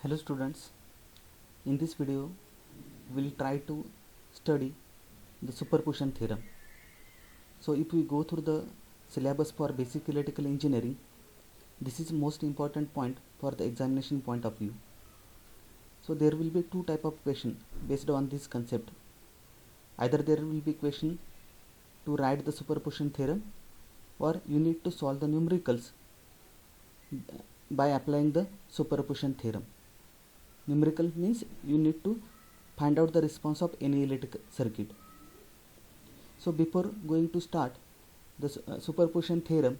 Hello students, in this video we will try to study the superposition theorem. So if we go through the syllabus for basic electrical engineering, this is most important point for the examination point of view. So there will be two type of question based on this concept. Either there will be question to write the superposition theorem, or you need to solve the numericals by applying the superposition theorem. Numerical means you need to find out the response of any electric circuit. So before going to start the superposition theorem,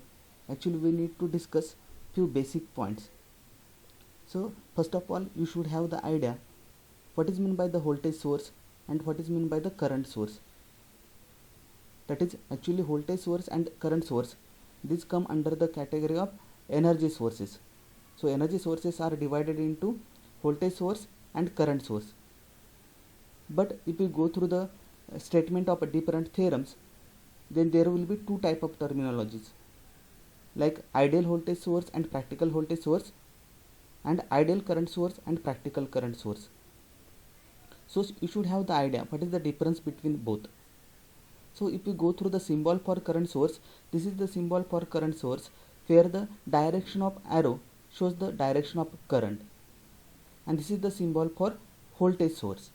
actually we need to discuss few basic points. So first of all, you should have the idea what is meant by the voltage source and what is meant by the current source. That is actually voltage source and current source, these come under the category of energy sources. So energy sources are divided into voltage source and current source. But if we go through the statement of different theorems, then there will be two type of terminologies, like ideal voltage source and practical voltage source, and ideal current source and practical current source. So you should have the idea what is the difference between both. So if you go through the symbol for current source, this is the symbol for current source where the direction of arrow shows the direction of current, and this is the symbol for voltage source.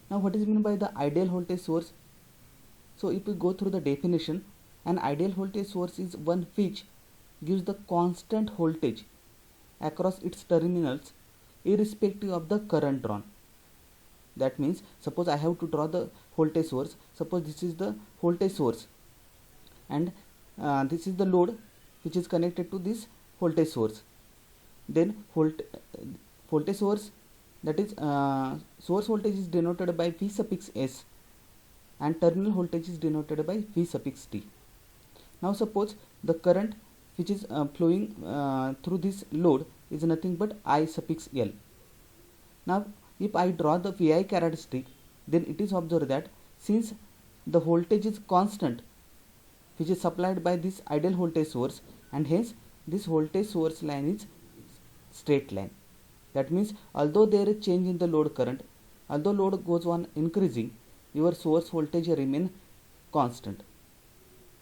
Now what is meant by the ideal voltage source? So if we go through the definition, an ideal voltage source is one which gives the constant voltage across its terminals irrespective of the current drawn. That means suppose I have to draw the voltage source. Suppose this is the voltage source and this is the load which is connected to this voltage source. Then voltage source, that is source voltage is denoted by V suffix S and terminal voltage is denoted by V suffix T. Now suppose the current which is flowing through this load is nothing but I suffix L. Now if I draw the VI characteristic, then it is observed that since the voltage is constant which is supplied by this ideal voltage source, and hence this voltage source line is straight line. That means although there is change in the load current, although load goes on increasing, your source voltage remain constant.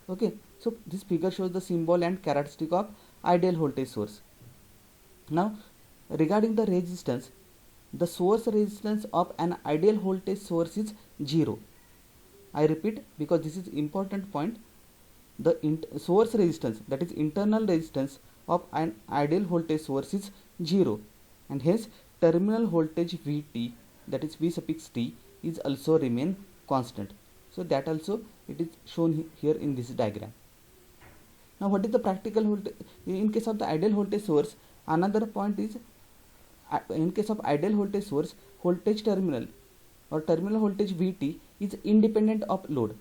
Okay, so this figure shows the symbol and characteristic of ideal voltage source. Now regarding the resistance, the source resistance of an ideal voltage source is 0. I repeat because this is important point. The source resistance, that is internal resistance of an ideal voltage source is 0, and hence terminal voltage Vt, that is V suffix T, is also remain constant. So that also it is shown here in this diagram. Now what is the practical voltage? In case of the ideal voltage source, another point is in case of ideal voltage source, voltage terminal or terminal voltage Vt is independent of load.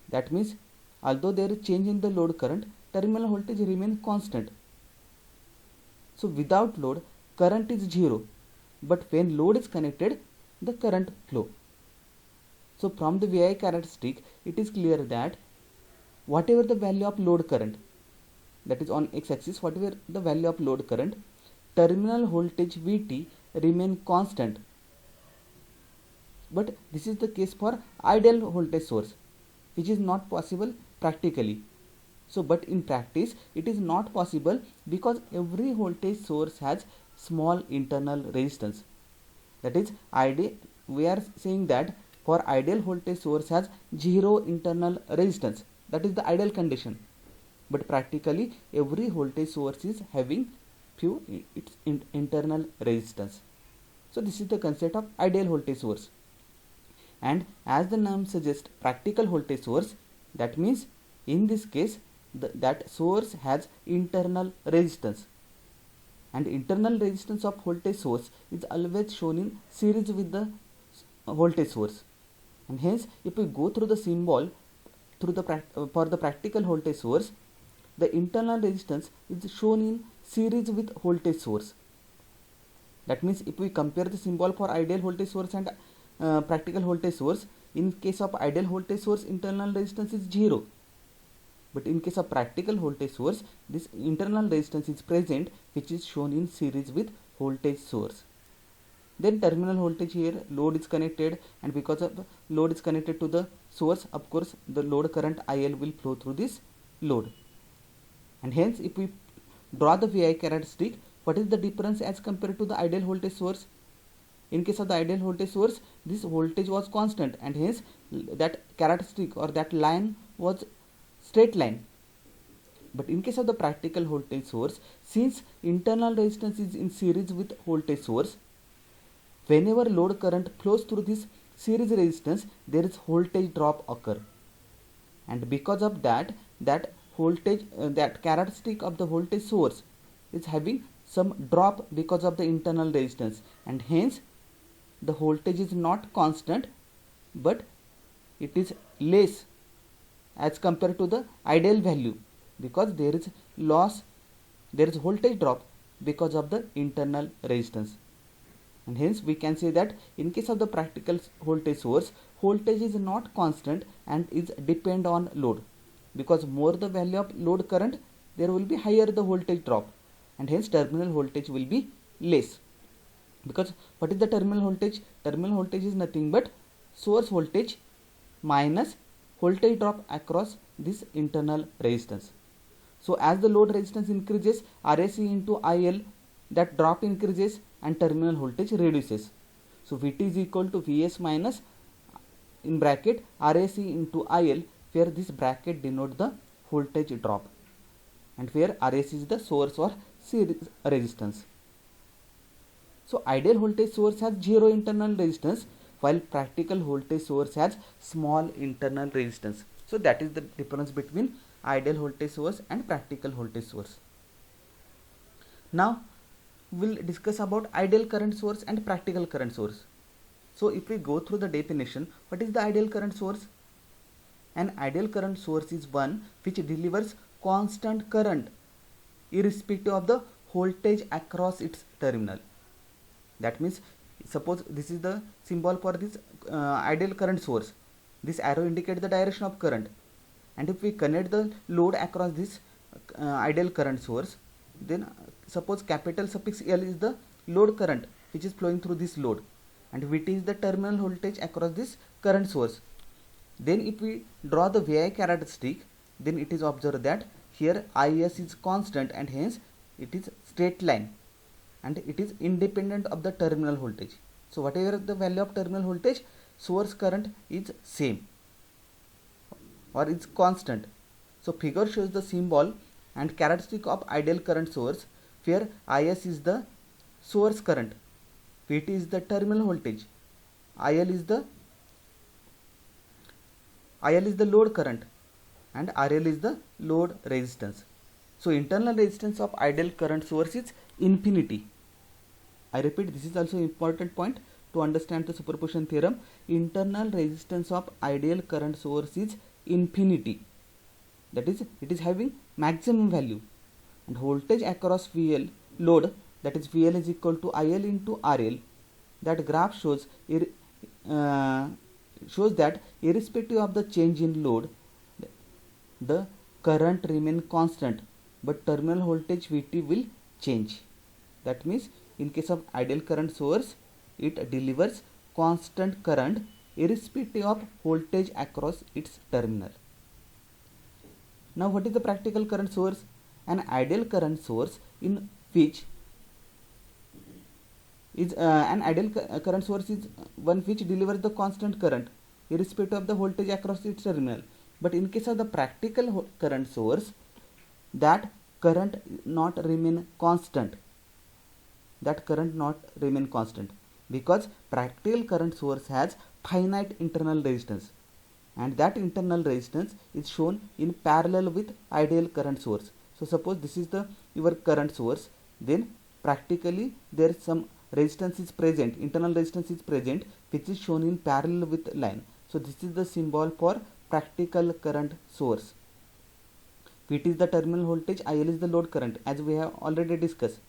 That means although there is change in the load current, terminal voltage remain constant. So without load, current is 0, but when load is connected, the current flow. So from the VI characteristic, it is clear that whatever the value of load current, that is on x-axis, whatever the value of load current, terminal voltage Vt remain constant. But this is the case for ideal voltage source, which is not possible practically. So but in practice it is not possible because every voltage source has small internal resistance. That is we are saying that for ideal voltage source has 0 internal resistance. That is the ideal condition. But practically every voltage source is having few its internal resistance. So this is the concept of ideal voltage source. And as the name suggests, practical voltage source, that means in this case that source has internal resistance, and internal resistance of voltage source is always shown in series with the voltage source. And hence if we go through the symbol through the for the practical voltage source, the internal resistance is shown in series with voltage source. That means if we compare the symbol for ideal voltage source and practical voltage source, in case of ideal voltage source internal resistance is 0, but in case of practical voltage source this internal resistance is present, which is shown in series with voltage source. Then terminal voltage, here load is connected, and because of load is connected to the source, of course the load current IL will flow through this load. And hence if we draw the VI characteristic, what is the difference as compared to the ideal voltage source? In case of the ideal voltage source, this voltage was constant, and hence that characteristic or that line was straight line. But in case of the practical voltage source, since internal resistance is in series with voltage source, whenever load current flows through this series resistance, there is voltage drop occur. And because of that voltage, that characteristic of the voltage source is having some drop because of the internal resistance, and hence the voltage is not constant, but it is less as compared to the ideal value, because there is loss, there is voltage drop because of the internal resistance. And hence we can say that in case of the practical voltage source, voltage is not constant and is depend on load, because more the value of load current, there will be higher the voltage drop, and hence terminal voltage will be less. Because what is the terminal voltage? Terminal voltage is nothing but source voltage minus voltage drop across this internal resistance. So as the load resistance increases, RAC into IL, that drop increases and terminal voltage reduces. So Vt is equal to Vs minus in bracket RAC into IL, where this bracket denote the voltage drop, and where RAC is the source or series resistance. So ideal voltage source has zero internal resistance, while practical voltage source has small internal resistance. So that is the difference between ideal voltage source and practical voltage source. Now we will discuss about ideal current source and practical current source. So if we go through the definition, what is the ideal current source? An ideal current source is one which delivers constant current irrespective of the voltage across its terminal. That means, suppose this is the symbol for this ideal current source. This arrow indicates the direction of current, and if we connect the load across this ideal current source, then suppose capital suffix L is the load current which is flowing through this load, and Vt is the terminal voltage across this current source. Then if we draw the VI characteristic, then it is observed that here Is is constant, and hence it is straight line, and it is independent of the terminal voltage. So whatever the value of terminal voltage, source current is same or is constant. So figure shows the symbol and characteristic of ideal current source, where Is is the source current, Vt is the terminal voltage, IL is the load current, and RL is the load resistance. So internal resistance of ideal current source is infinity. I repeat, this is also important point to understand the superposition theorem. Internal resistance of ideal current source is infinity, that is, it is having maximum value, and voltage across VL load, that is VL is equal to IL into RL. That graph shows that irrespective of the change in load, the current remain constant, but terminal voltage Vt will change. That means in case of ideal current source, it delivers constant current irrespective of voltage across its terminal. Now what is the practical current source? An ideal current source in which is current source is one which delivers the constant current irrespective of the voltage across its terminal. But in case of the practical current source, that current not remain constant, because practical current source has finite internal resistance, and that internal resistance is shown in parallel with ideal current source. So suppose this is the your current source, then practically there is some resistance is present, internal resistance is present, which is shown in parallel with line. So this is the symbol for practical current source. Vt is the terminal voltage, IL is the load current, as we have already discussed.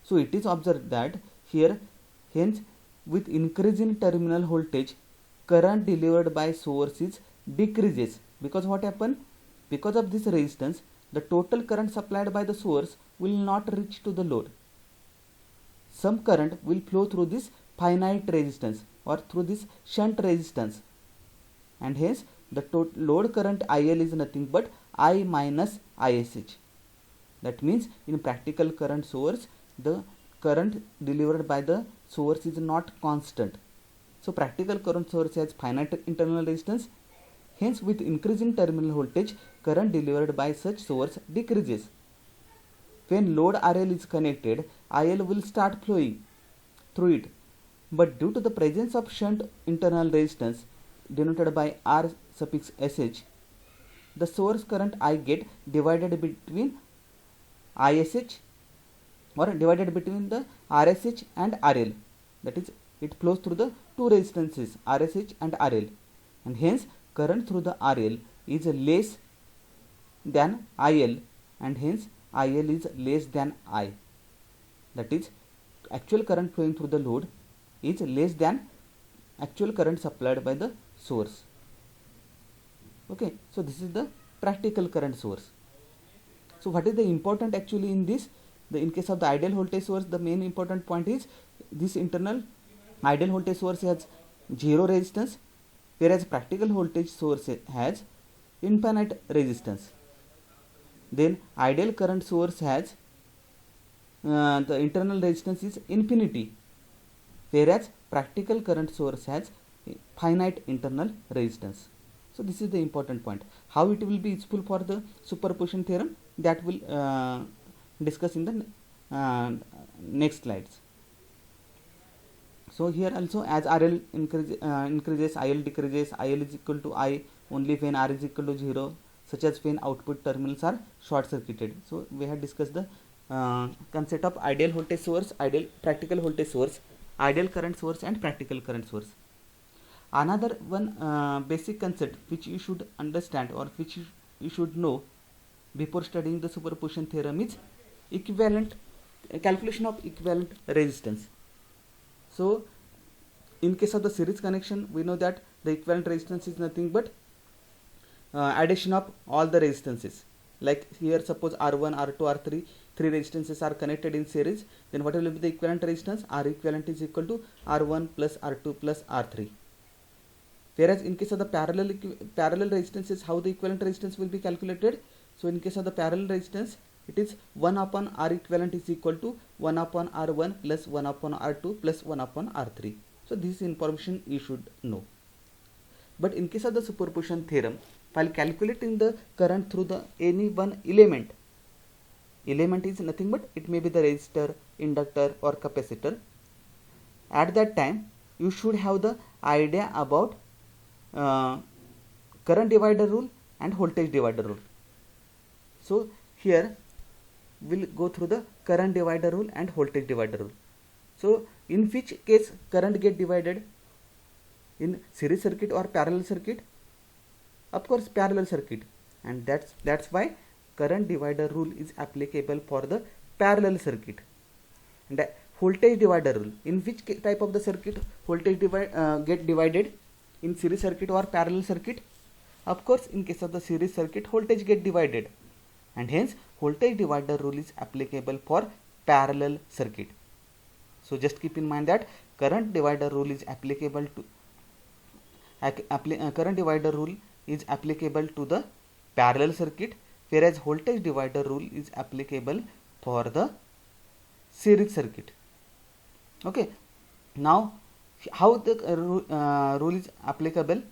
So it is observed that here, hence with increase in terminal voltage, current delivered by source is decreases, because what happen? Because of this resistance, the total current supplied by the source will not reach to the load. some current will flow through this finite resistance or through this shunt resistance, and hence the load current IL is nothing but I minus ISH. That means in practical current source, the current delivered by the source is not constant. So practical current source has finite internal resistance. Hence, with increasing terminal voltage, current delivered by such source decreases. When load RL is connected, IL will start flowing through it. But due to the presence of shunt internal resistance denoted by R suffix SH, the source current I get divided between ISH or divided between the RSH and RL. That is, it flows through the two resistances RSH and RL, and hence current through the RL is less than IL, and hence IL is less than I. That is, actual current flowing through the load is less than actual current supplied by the source. Okay, so this is the practical current source. So what is the important actually in this? In case of the ideal voltage source, the main important point is this internal ideal voltage source has zero resistance, whereas practical voltage source has infinite resistance. Then ideal current source has the internal resistance is infinity, whereas practical current source has finite internal resistance. So this is the important point. How it will be useful for the superposition theorem, that will discuss in the next slides. So here also, as RL increases, IL decreases. IL is equal to I only when R is equal to 0, such as when output terminals are short circuited. So we have discussed the concept of ideal voltage source, ideal practical voltage source, ideal current source, and practical current source. Another one basic concept which you should understand or which you should know before studying the superposition theorem is calculation of equivalent resistance. So in case of the series connection, we know that the equivalent resistance is nothing but addition of all the resistances. Like here, suppose R1, R2, R3, three resistances are connected in series, then what will be the equivalent resistance? R equivalent is equal to R1 plus R2 plus R3. Whereas in case of the parallel resistances, how the equivalent resistance will be calculated? So in case of the parallel resistance, it is 1 upon R equivalent is equal to 1 upon R1 plus 1 upon R2 plus 1 upon R3. So this information you should know. But in case of the superposition theorem, while calculating the current through the any one element is nothing but it may be the resistor, inductor, or capacitor. At that time, you should have the idea about current divider rule and voltage divider rule. So here we'll go through the current divider rule and voltage divider rule. So in which case current get divided, in series circuit or parallel circuit? Of course parallel circuit, and that's why current divider rule is applicable for the parallel circuit. And voltage divider rule, in which type of the circuit voltage get divided, in series circuit or parallel circuit? Of course in case of the series circuit, voltage get divided, and hence voltage divider rule is applicable for parallel circuit. So just keep in mind that current divider rule is applicable to the parallel circuit, whereas voltage divider rule is applicable for the series circuit. Okay, now how the rule is applicable?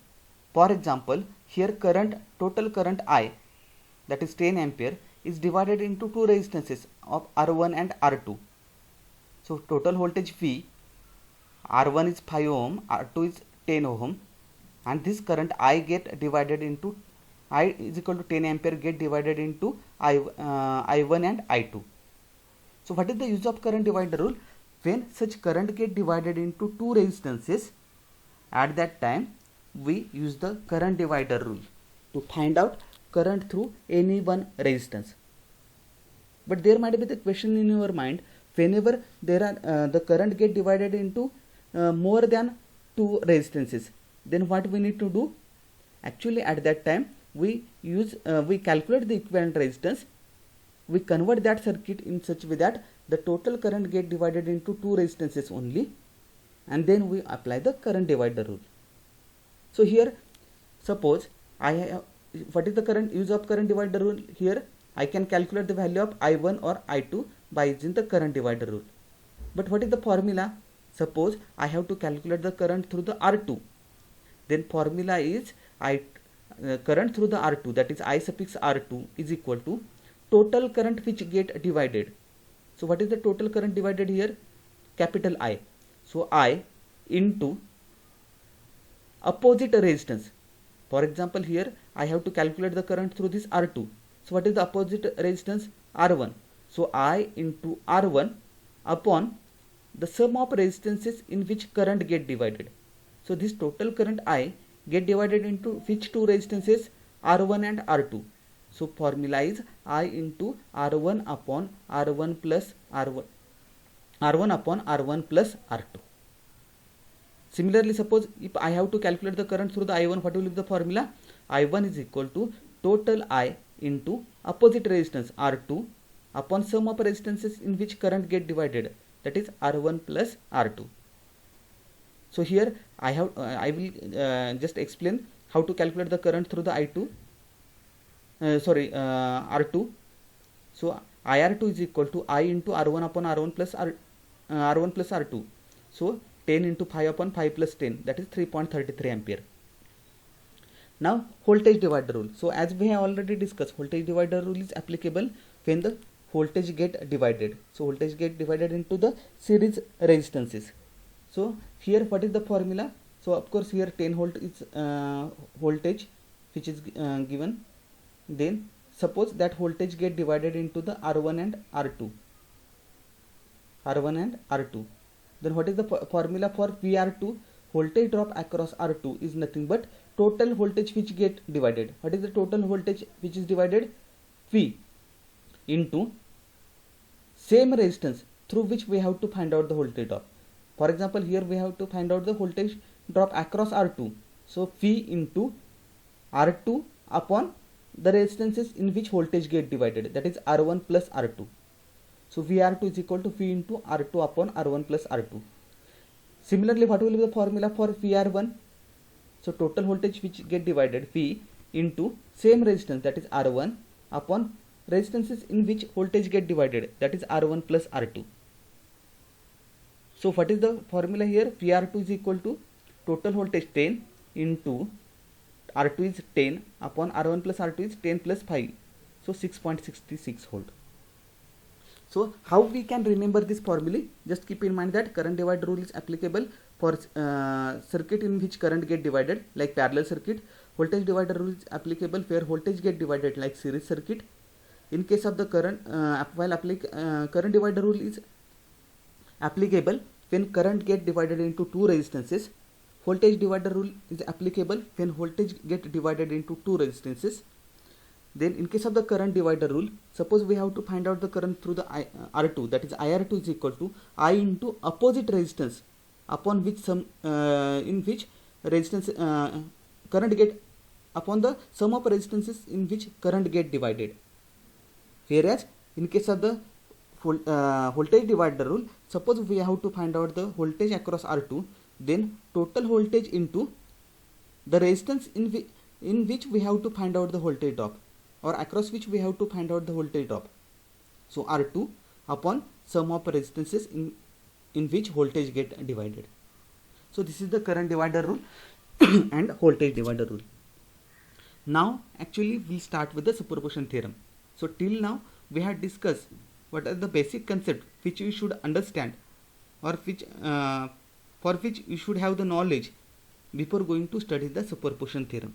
For example, here total current I, that is 10 ampere, is divided into two resistances of R1 and R2. So total voltage V, R1 is 5 ohm, R2 is 10 ohm, and this current I get divided into, I is equal to 10 ampere get divided into I1 and I2. So what is the use of current divider rule? When such current get divided into two resistances, at that time we use the current divider rule to find out current through any one resistance. But there might be the question in your mind, whenever there are the current get divided into more than two resistances, then what we need to do? Actually at that time we calculate the equivalent resistance, we convert that circuit in such way that the total current get divided into two resistances only, and then we apply the current divider rule. So here suppose I have, what is the current use of current divider rule? Here I can calculate the value of I1 or I2 by using the current divider rule. But what is the formula? Suppose I have to calculate the current through the R2, then formula is current through the R2, that is I suffix R2 is equal to total current which get divided. So what is the total current divided here? Capital I. So I into opposite resistance. For example, here I have to calculate the current through this R2. So what is the opposite resistance? R1. So I into R1 upon the sum of resistances in which current get divided. So this total current I get divided into which two resistances? R1 and R2. So formula is I into R1 upon R1 plus R1 upon R1 plus R2. Similarly, suppose if I have to calculate the current through the I1, what will be the formula? I1 is equal to total I into opposite resistance R2 upon sum of resistances in which current get divided, that is R1 plus R2. So here I will just explain how to calculate the current through the R2. So IR2 is equal to I into R1 upon R1 plus R2. So 10 into 5 upon 5 plus 10, that is 3.33 ampere. Now voltage divider rule. So as we have already discussed, voltage divider rule is applicable when the voltage get divided. So voltage get divided into the series resistances. So here what is the formula? So of course here 10 volt is voltage which is given. Then suppose that voltage get divided into the R1 and R2. Then what is the formula for VR2? Voltage drop across R2 is nothing but total voltage which get divided. What is the total voltage which is divided? V into same resistance through which we have to find out the voltage drop. For example, here we have to find out the voltage drop across R2. So V into R2 upon the resistances in which voltage get divided, that is R1 plus R2. So VR2 is equal to V into R2 upon R1 plus R2. Similarly, what will be the formula for VR1? So total voltage which get divided, V into same resistance, that is R1 upon resistances in which voltage get divided, that is R1 plus R2. So what is the formula here? VR2 is equal to total voltage 10 into R2 is 10 upon R1 plus R2 is 10 plus 5. So 6.66 volt. So how we can remember this formula? Just keep in mind that current divider rule is applicable for circuit in which current get divided, like parallel circuit. Voltage divider rule is applicable where voltage get divided, like series circuit. In case of the current current divider rule is applicable when current get divided into two resistances. Voltage divider rule is applicable when voltage get divided into two resistances. Then in case of the current divider rule, suppose we have to find out the current through the R2, that is IR2 is equal to I into opposite resistance upon which in which resistance current get upon the sum of resistances in which current get divided. Whereas in case of the voltage divider rule, suppose we have to find out the voltage across R2, then total voltage into the resistance in which we have to find out the voltage drop, or across which we have to find out the voltage drop. So R2 upon sum of resistances in which voltage get divided. So this is the current divider rule and voltage divider rule. Now actually we'll start with the superposition theorem. So till now we have discussed what are the basic concepts which you should understand, or which for which you should have the knowledge before going to study the superposition theorem.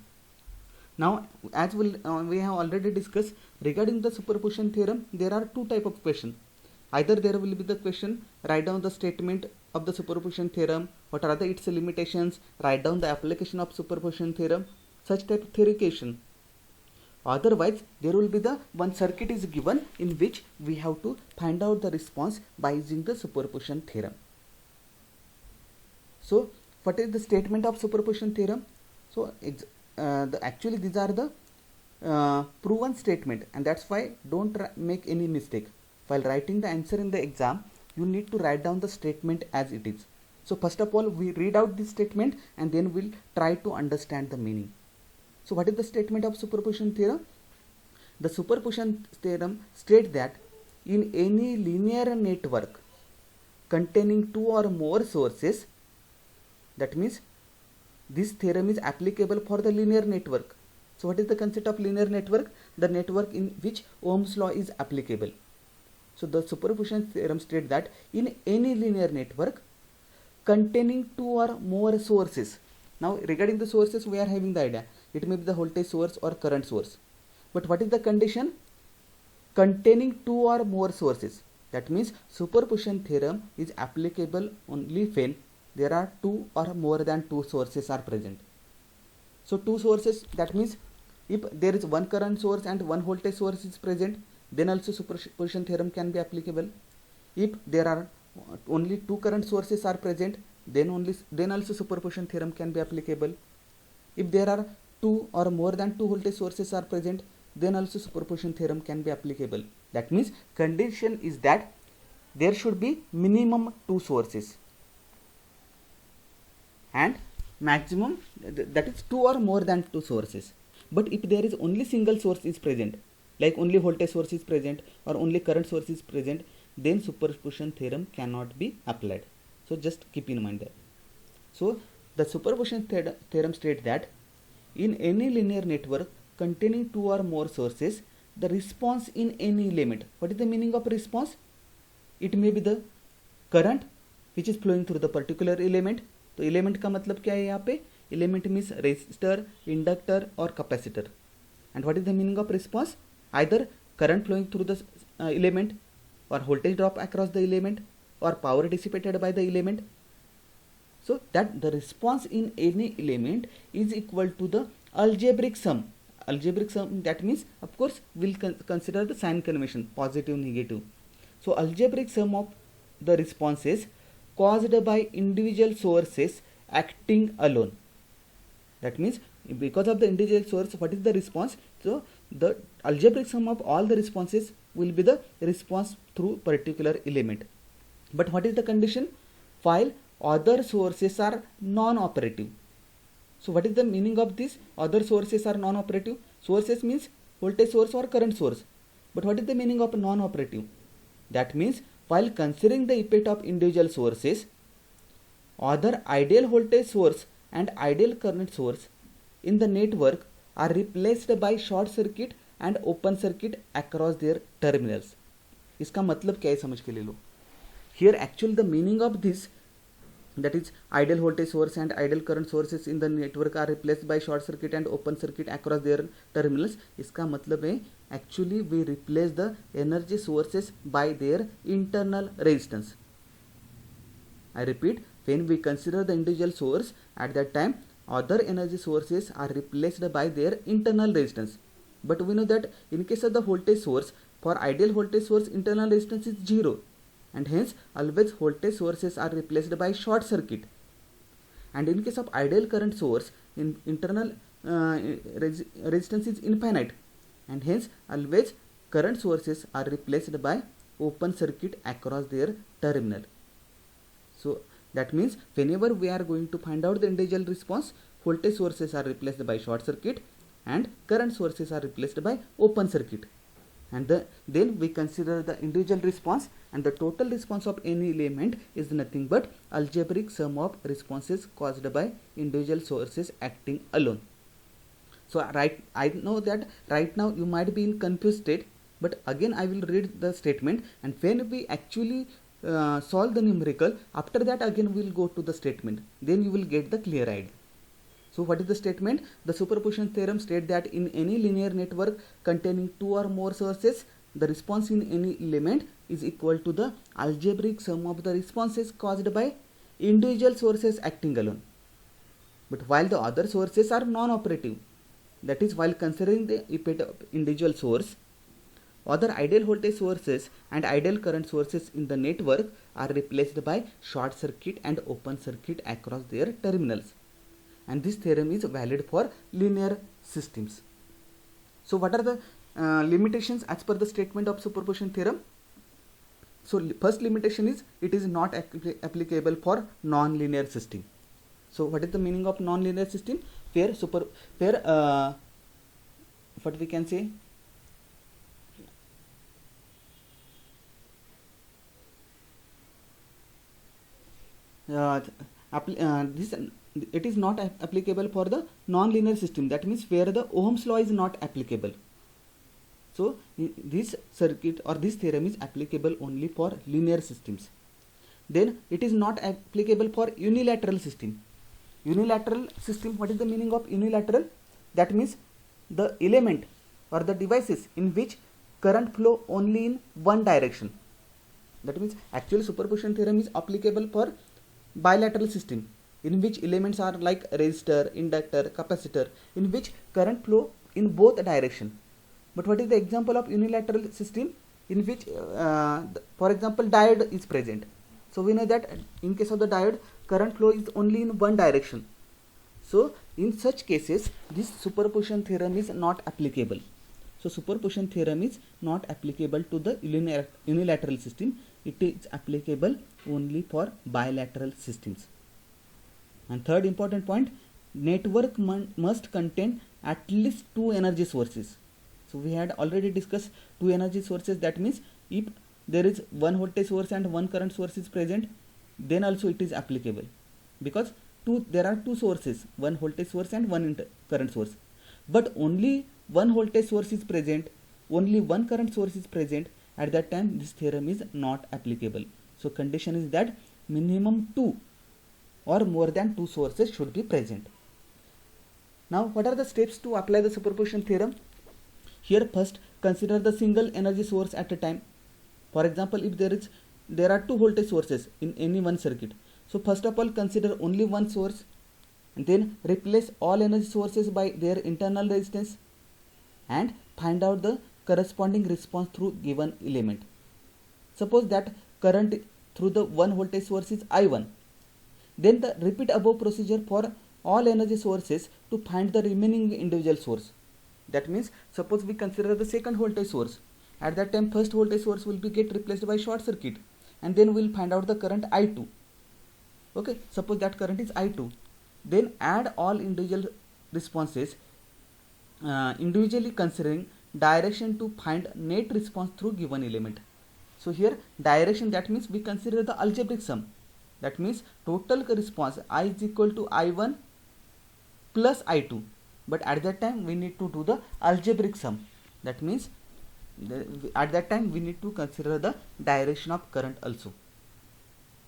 Now, as we have already discussed regarding the superposition theorem, there are two types of questions. Either there will be the question, write down the statement of the superposition theorem, what are its limitations, write down the application of superposition theorem, such type of theory question. Otherwise, there will be the one circuit is given in which we have to find out the response by using the superposition theorem. So, what is the statement of superposition theorem? So, actually these are the proven statement, and that's why don't make any mistake. while writing the answer in the exam, you need to write down the statement as it is. So first of all, we read out this statement and then we'll try to understand the meaning. So what is the statement of superposition theorem? The superposition theorem states that in any linear network containing two or more sources, that means this theorem is applicable for the linear network. So what is the concept of linear network? The network in which Ohm's law is applicable. So the superposition theorem states that in any linear network containing two or more sources. Now regarding the sources, we are having the idea. It may be the voltage source or current source. But what is the condition? Containing two or more sources. That means superposition theorem is applicable only when there are two or more than two sources are present. So two sources, that means if there is one current source and one voltage source is present, then also superposition theorem can be applicable. If there are only two current sources are present, then also superposition theorem can be applicable. If there are two or more than two voltage sources are present, then also superposition theorem can be applicable. That means condition is that there should be minimum two sources and maximum, that is two or more than two sources. But if there is only single source is present, like only voltage source is present or only current source is present, then superposition theorem cannot be applied. So just keep in mind that. So the superposition theorem states that in any linear network containing two or more sources, the response in any element. What is the meaning of response? It may be the current which is flowing through the particular element. तो element का मतलब क्या है यहाँ पे? Element means resistor, inductor और capacitor. And what is the meaning of response? Either current flowing through the element or voltage drop across the element or power dissipated by the element. So that the response in any element is equal to the algebraic sum. Algebraic sum, that means of course we'll consider the sign convention, positive, negative. So algebraic sum of the responses caused by individual sources acting alone. That means because of the individual source, what is the response? So the algebraic sum of all the responses will be the response through particular element. But what is the condition? While other sources are non-operative. So what is the meaning of this? Other sources are non-operative. Sources means voltage source or current source. But what is the meaning of non-operative? That means while considering the effect of individual sources, other ideal voltage source and ideal current source in the network are replaced by short circuit and open circuit across their terminals. इसका मतलब क्या है समझ के ले लो. Here actually the meaning of this, that is ideal voltage source and ideal current sources in the network are replaced by short circuit and open circuit across their terminals. इसका मतलब है actually we replace the energy sources by their internal resistance. I repeat, when we consider the individual source, at that time other energy sources are replaced by their internal resistance. But we know that in case of the voltage source, for ideal voltage source internal resistance is 0, and hence always voltage sources are replaced by short circuit. And in case of ideal current source, internal resistance is infinite, and hence always current sources are replaced by open circuit across their terminal. So that means whenever we are going to find out the individual response, voltage sources are replaced by short circuit and current sources are replaced by open circuit. And then we consider the individual response, and the total response of any element is nothing but algebraic sum of responses caused by individual sources acting alone. So I know that right now you might be in confused state, but again I will read the statement, and when we actually solve the numerical, after that again we will go to the statement, then you will get the clear idea. So what is the statement? The superposition theorem states that in any linear network containing two or more sources, the response in any element is equal to the algebraic sum of the responses caused by individual sources acting alone. But while the other sources are non-operative, that is while considering the effect of individual source, other ideal voltage sources and ideal current sources in the network are replaced by short circuit and open circuit across their terminals. And this theorem is valid for linear systems. So what are the limitations as per the statement of superposition theorem? So first limitation is it is not applicable for non-linear system. So what is the meaning of non-linear system? Where what we can say, this it is not applicable for the non-linear system. That means where the Ohm's law is not applicable. So this circuit or this theorem is applicable only for linear systems. Then it is not applicable for unilateral system. Unilateral system, what is the meaning of unilateral? That means the element or the devices in which current flow only in one direction. That means actually superposition theorem is applicable for bilateral system, in which elements are like resistor, inductor, capacitor, in which current flow in both direction. But what is the example of unilateral system? In which for example diode is present. So we know that in case of the diode, current flow is only in one direction. So in such cases this superposition theorem is not applicable. So superposition theorem is not applicable to the unilateral system. It is applicable only for bilateral systems. And third important point, network must contain at least two energy sources. So we had already discussed two energy sources. That means if there is one voltage source and one current source is present, then also it is applicable, because there are two sources, one voltage source and one current source. But only one voltage source is present, only one current source is present, at that time this theorem is not applicable. So condition is that minimum two or more than two sources should be present. Now what are the steps to apply the superposition theorem? Here first consider the single energy source at a time. For example, if there are two voltage sources in any one circuit, so first of all consider only one source, and then replace all energy sources by their internal resistance and find out the corresponding response through given element. Suppose that current through the one voltage source is I1. Then repeat above procedure for all energy sources to find the remaining individual source. That means suppose we consider the second voltage source. At that time first voltage source will be get replaced by short circuit, and then we will find out the current I2. Okay, suppose that current is I2. Then add all individual responses, individually considering direction to find net response through given element. So here direction, that means we consider the algebraic sum. That means total response I is equal to I1 plus I2. But at that time we need to do the algebraic sum. That means at that time we need to consider the direction of current also.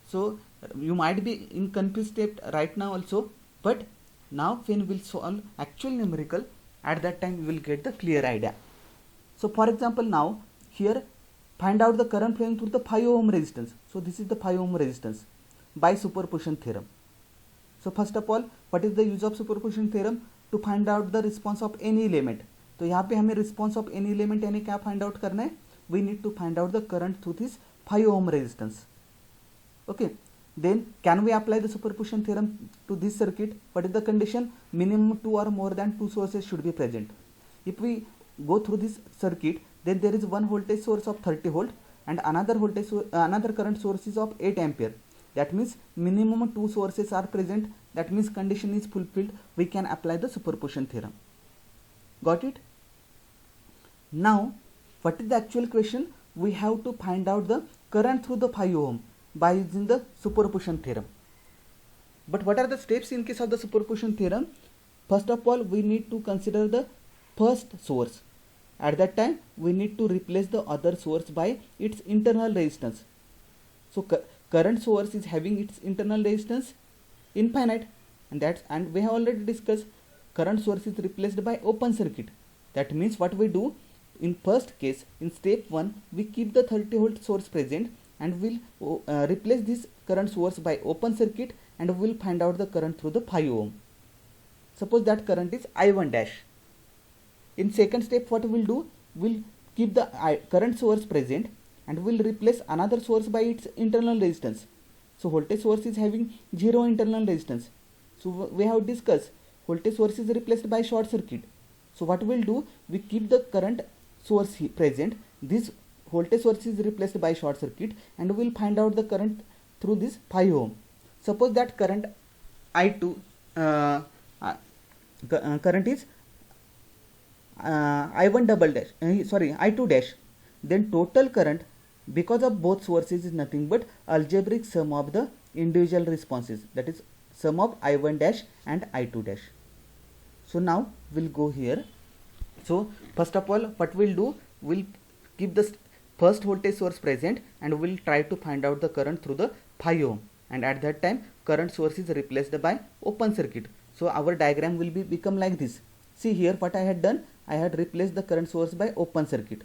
So you might be in confused state right now also, but now when we will solve actual numerical, at that time we will get the clear idea. So for example, now here find out the current flowing through the 5 ohm resistance. So this is the 5 ohm resistance by superposition theorem. So first of all, what is the use of superposition theorem? To find out the response of any element. तो यहाँ पे हमें response of any element यानी क्या find out करना है? We need to find out the current through this 5 ohm resistance. Okay. Then can we apply the superposition theorem to this circuit? What is the condition? Minimum two or more than two sources should be present. If we go through this circuit, then there is one voltage source of 30 volt and another current source is of 8 ampere. That means minimum two sources are present. That means condition is fulfilled. We can apply the superposition theorem. Got it? Now, what is the actual question? We have to find out the current through the 5 ohm by using the superposition theorem. But what are the steps in case of the superposition theorem? First of all, we need to consider the first source. At that time, we need to replace the other source by its internal resistance. So current source is having its internal resistance infinite, and we have already discussed current source is replaced by open circuit. That means what we do in first case, in step 1, we keep the 30 volt source present and we'll replace this current source by open circuit, and we'll find out the current through the 5 ohm. Suppose that current is I1 dash. In second step, what we'll do, we'll keep the current source present and we'll replace another source by its internal resistance. So voltage source is having 0 internal resistance. So we have discussed voltage source is replaced by short circuit. So what we'll do, we keep the current source present. This voltage source is replaced by short circuit, and we will find out the current through this 5 ohm. Suppose that current I2 current is I1 double dash, I2 dash, then total current because of both sources is nothing but algebraic sum of the individual responses, that is sum of I1 dash and I2 dash. So now we'll go here. So first of all, what we'll do, we'll keep the first voltage source present and we'll try to find out the current through the 5 ohm, and at that time current source is replaced by open circuit. So our diagram will become like this. See here what I had done, I had replaced the current source by open circuit.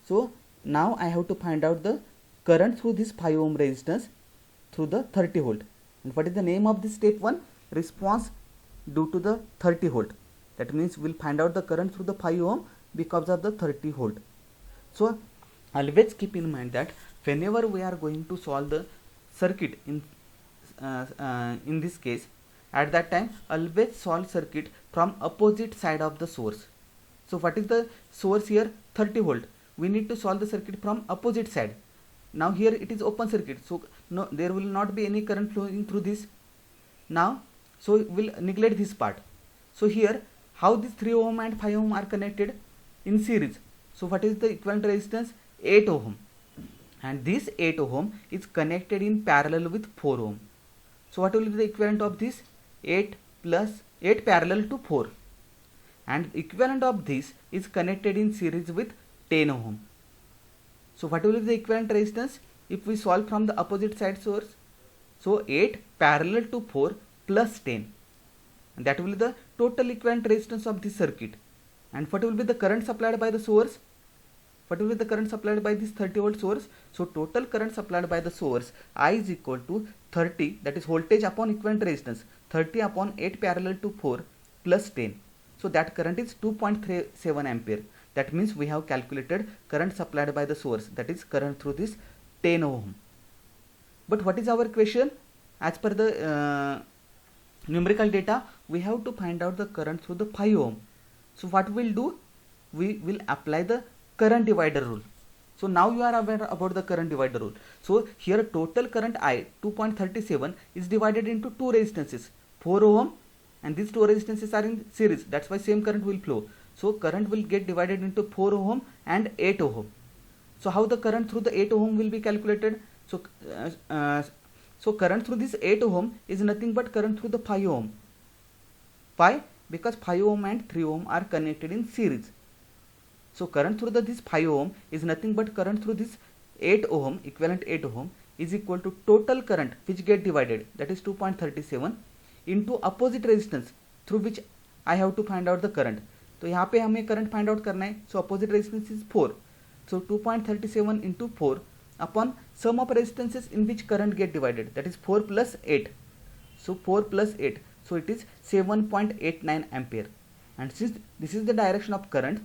So now I have to find out the current through this 5 ohm resistance through the 30 volt. And what is the name of this step 1? Response due to the 30 volt. That means we'll find out the current through the 5 ohm because of the 30 volt. So always keep in mind that whenever we are going to solve the circuit in this case, at that time always solve circuit from opposite side of the source. So what is the source here? 30 volt. We need to solve the circuit from opposite side. Now here it is open circuit, so no, there will not be any current flowing through this. Now so we'll neglect this part. So here how these 3 ohm and 5 ohm are connected? In series. So what is the equivalent resistance? 8 ohm, and this 8 ohm is connected in parallel with 4 ohm. So what will be the equivalent of this? 8 plus 8 parallel to 4, and equivalent of this is connected in series with 10 ohm. So what will be the equivalent resistance if we solve from the opposite side source? So 8 parallel to 4 plus 10, and that will be the total equivalent resistance of this circuit. And what will be the current supplied by the source? What will be the current supplied by this 30 volt source? So total current supplied by the source I is equal to 30, that is voltage upon equivalent resistance, 30 upon 8 parallel to 4 plus 10. So that current is 2.37 ampere. That means we have calculated current supplied by the source, that is current through this 10 ohm. But what is our question? As per the numerical data, we have to find out the current through the 5 ohm. So what we'll do? We will apply the current divider rule. So now you are aware about the current divider rule. So here total current I 2.37 is divided into two resistances, 4 ohm, and these two resistances are in series. That's why same current will flow. So current will get divided into 4 ohm and 8 ohm. So how the current through the 8 ohm will be calculated? So current through this 8 ohm is nothing but current through the 5 ohm. Why? Because 5 ohm and 3 ohm are connected in series. So current through this 5 ohm is nothing but current through this 8 ohm, equivalent 8 ohm, is equal to total current which get divided, that is 2.37, into opposite resistance through which I have to find out the current. तो यहाँ पे हमें current find out करना है. सो opposite resistance is 4. So 2.37 into 4 upon sum of resistances in which current get divided, that is 4 plus 8. So 4 plus 8. So it is 7.89 ampere. And since this is the direction of current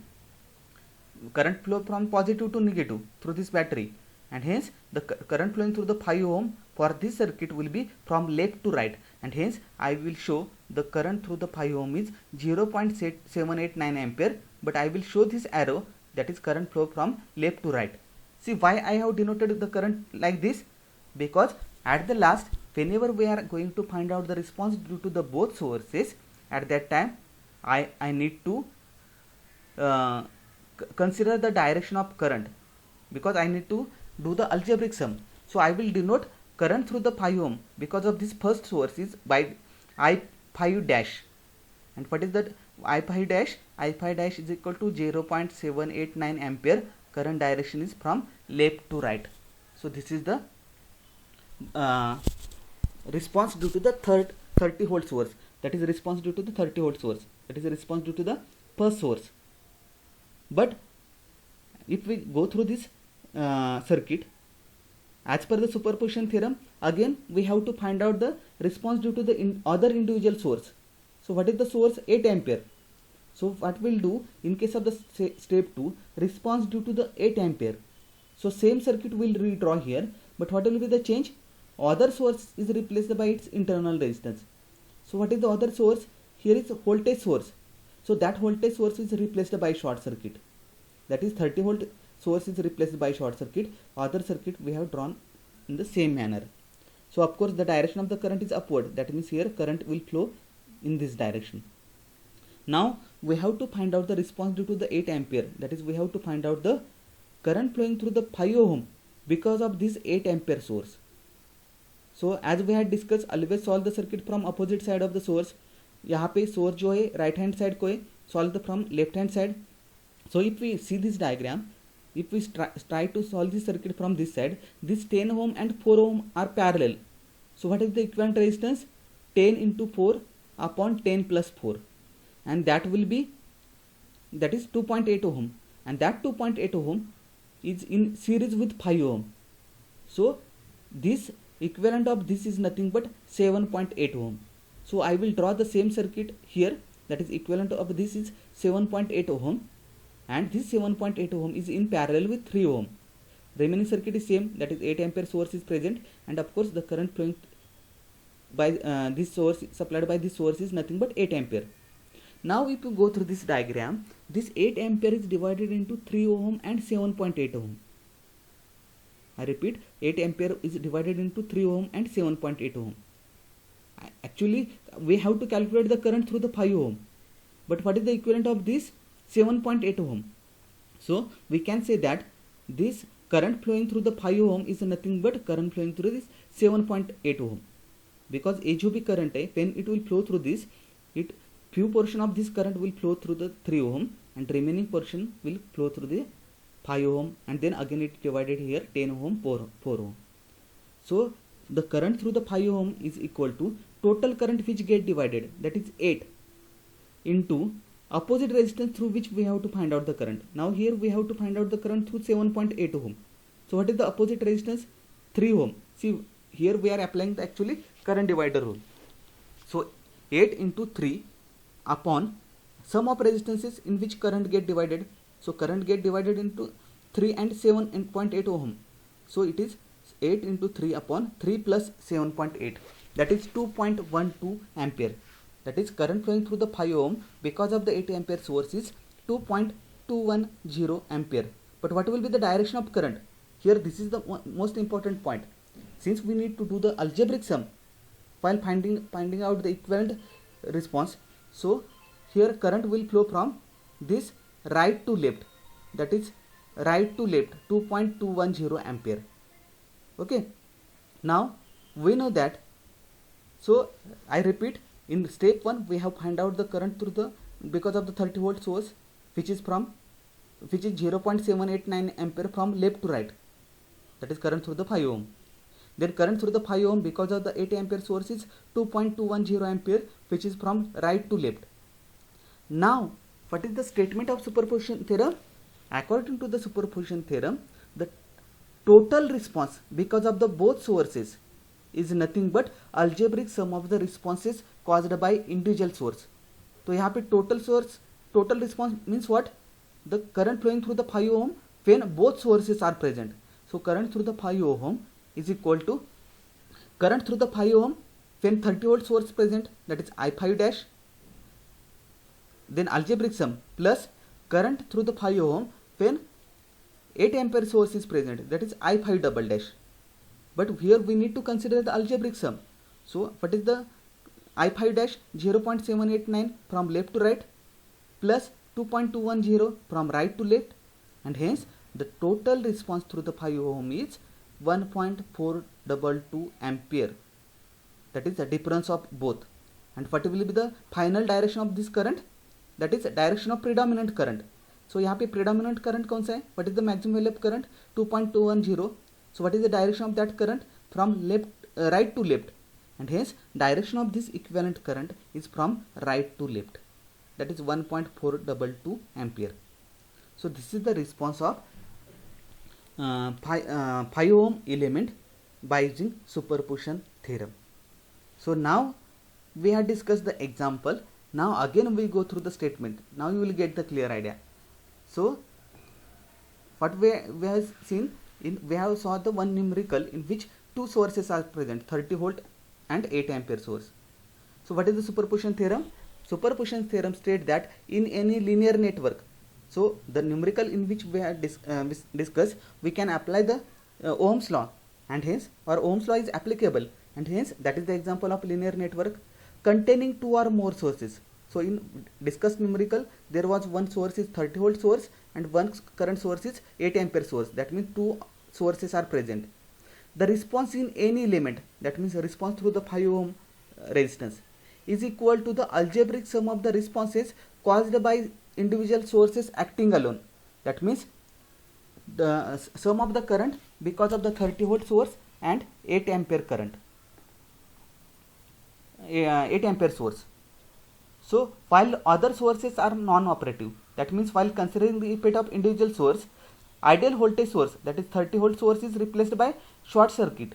flow from positive to negative through this battery, and hence the current flowing through the 5 ohm for this circuit will be from left to right, and hence I will show the current through the 5 ohm is 0.789 ampere, but I will show this arrow, that is current flow from left to right. See why I have denoted the current like this? Because at the last, whenever we are going to find out the response due to the both sources, at that time I need to consider the direction of current, because I need to do the algebraic sum. So I will denote current through the 5 ohm because of this first source is by I5 dash. And what is that I5 dash? I5 dash is equal to 0.789 ampere. Current direction is from left to right. So this is the response due to the 30 volt source. That is response due to the 30 volt source. That is a response due to the first source. But if we go through this circuit, as per the superposition theorem, again we have to find out the response due to the other individual source. So what is the source? 8 ampere. So what we'll do in case of the step 2, response due to the 8 ampere. So same circuit will redraw here, but what will be the change? Other source is replaced by its internal resistance. So what is the other source? Here is voltage source. So that voltage source is replaced by short circuit. That is 30 volt source is replaced by short circuit, other circuit we have drawn in the same manner. So of course the direction of the current is upward, that means here current will flow in this direction. Now we have to find out the response due to the 8 ampere, that is we have to find out the current flowing through the 5 ohm because of this 8 ampere source. So as we had discussed, always solve the circuit from opposite side of the source. यहाँ पे source जो है right hand side को है, solve the from left hand side. So if we see this diagram, if we try to solve this circuit from this side, this 10 ohm and 4 ohm are parallel. So what is the equivalent resistance? 10 into 4 upon 10 plus 4, and that will be, that is 2.8 ohm, and that 2.8 ohm is in series with 5 ohm. So this equivalent of this is nothing but 7.8 ohm. So I will draw the same circuit here, that is equivalent of this is 7.8 ohm, and this 7.8 ohm is in parallel with 3 ohm. Remaining circuit is same, that is 8 ampere source is present, and of course the current flowing by this source, supplied by this source, is nothing but 8 ampere. Now if you go through this diagram, this 8 ampere is divided into 3 ohm and 7.8 ohm. I repeat, 8 ampere is divided into 3 ohm and 7.8 ohm. Actually we have to calculate the current through the 5 ohm, but what is the equivalent of this? 7.8 ohm. So we can say that this current flowing through the 5 ohm is nothing but current flowing through this 7.8 ohm, because ये जो भी current है, when it will flow through this, it few portion of this current will flow through the 3 ohm and remaining portion will flow through the 5 ohm, and then again it divided here 10 ohm 4 ohm. So the current through the 5 ohm is equal to total current which get divided, that is 8, into opposite resistance through which we have to find out the current. Now here we have to find out the current through 7.8 ohm. So what is the opposite resistance? 3 ohm. See here we are applying the actually current divider rule. So 8 into 3 upon sum of resistances in which current get divided. So current get divided into 3 and 7.8 ohm. So it is 8 into 3 upon 3 plus 7.8, that is 2.12 ampere. That is current flowing through the 5 ohm because of the 8 ampere source is 2.210 ampere. But what will be the direction of current? Here this is the most important point. Since we need to do the algebraic sum while finding out the equivalent response, so here current will flow from this right to left, that is right to left 2.210 ampere. Okay, now we know that. So I repeat, in step 1 we have find out the current through the, because of the 30 volt source which is 0.789 ampere from left to right, that is current through the 5 ohm. Then current through the 5 ohm because of the 8 ampere source is 2.210 ampere which is from right to left. Now what is the statement of superposition theorem? According to the superposition theorem, the total response because of the both sources is nothing but algebraic sum of the responses caused by individual source. तो यहाँ पे total response means what? The current flowing through the 5 ohm when both sources are present. So current through the 5 ohm is equal to current through the 5 ohm when 30 volt source present, that is I5 dash, then algebraic sum plus current through the 5 ohm when 8 ampere source is present, that is I5 double dash. But here we need to consider the algebraic sum. So what is the I5 dash? 0.789 from left to right plus 2.210 from right to left, and hence the total response through the 5 ohm is 1.422 ampere. That is the difference of both. And what will be the final direction of this current? That is direction of predominant current. So यहाँ पे predominant current कौन सा है? What is the maximum value of current? 2.210. So what is the direction of that current? From left, right to left, and hence direction of this equivalent current is from right to left, that is 1.422 ampere. So this is the response of 5 ohm element by using superposition theorem. So now we have discussed the example. Now again we go through the statement. Now you will get the clear idea. So what we have seen, we have saw the one numerical in which two sources are present, 30 volt and 8 ampere source. So what is the superposition theorem? Superposition theorem states that in any linear network So the numerical in which we have discussed, we can apply the Ohm's law, and hence our Ohm's law is applicable, and hence that is the example of linear network containing two or more sources. So in discussed numerical, there was one source is 30 volt source and one current source is 8 ampere source. That means two sources are present. The response in any element, that means the response through the 5 ohm resistance, is equal to the algebraic sum of the responses caused by individual sources acting alone. That means the sum of the current because of the 30 volt source and 8 ampere current, 8 ampere source. So while other sources are non-operative, that means while considering the effect of individual source, ideal voltage source, that is 30 volt source, is replaced by short circuit,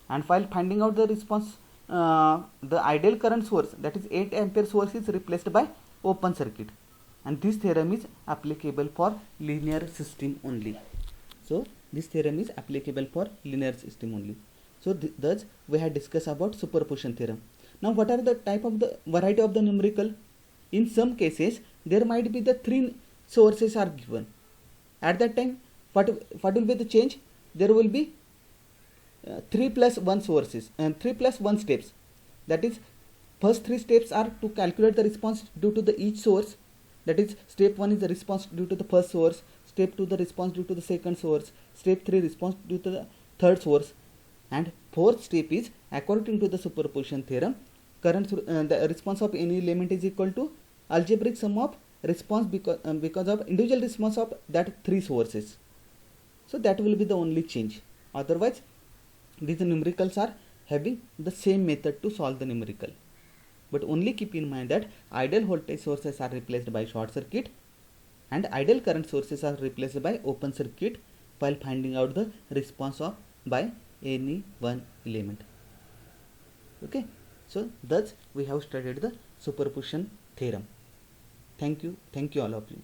and while finding out the response, the ideal current source, that is 8 ampere source, is replaced by open circuit, and this theorem is applicable for linear system only. So this theorem is applicable for linear system only. So thus we have discussed about superposition theorem. Now what are the type of the variety of the numerical? In some cases there might be the three sources are given. At that time what will be the change? There will be 3 plus 1 sources and 3 plus 1 steps. That is, first 3 steps are to calculate the response due to the each source. That is, step 1 is the response due to the first source, step 2 the response due to the second source, step 3 response due to the third source, and fourth step is, according to the superposition theorem, the response of any element is equal to algebraic sum of response because of individual response of that 3 sources. So that will be the only change. Otherwise these numericals are having the same method to solve the numerical, but only keep in mind that ideal voltage sources are replaced by short circuit and ideal current sources are replaced by open circuit while finding out the response of by any one element. Okay, so thus we have studied the superposition theorem. Thank you all of you.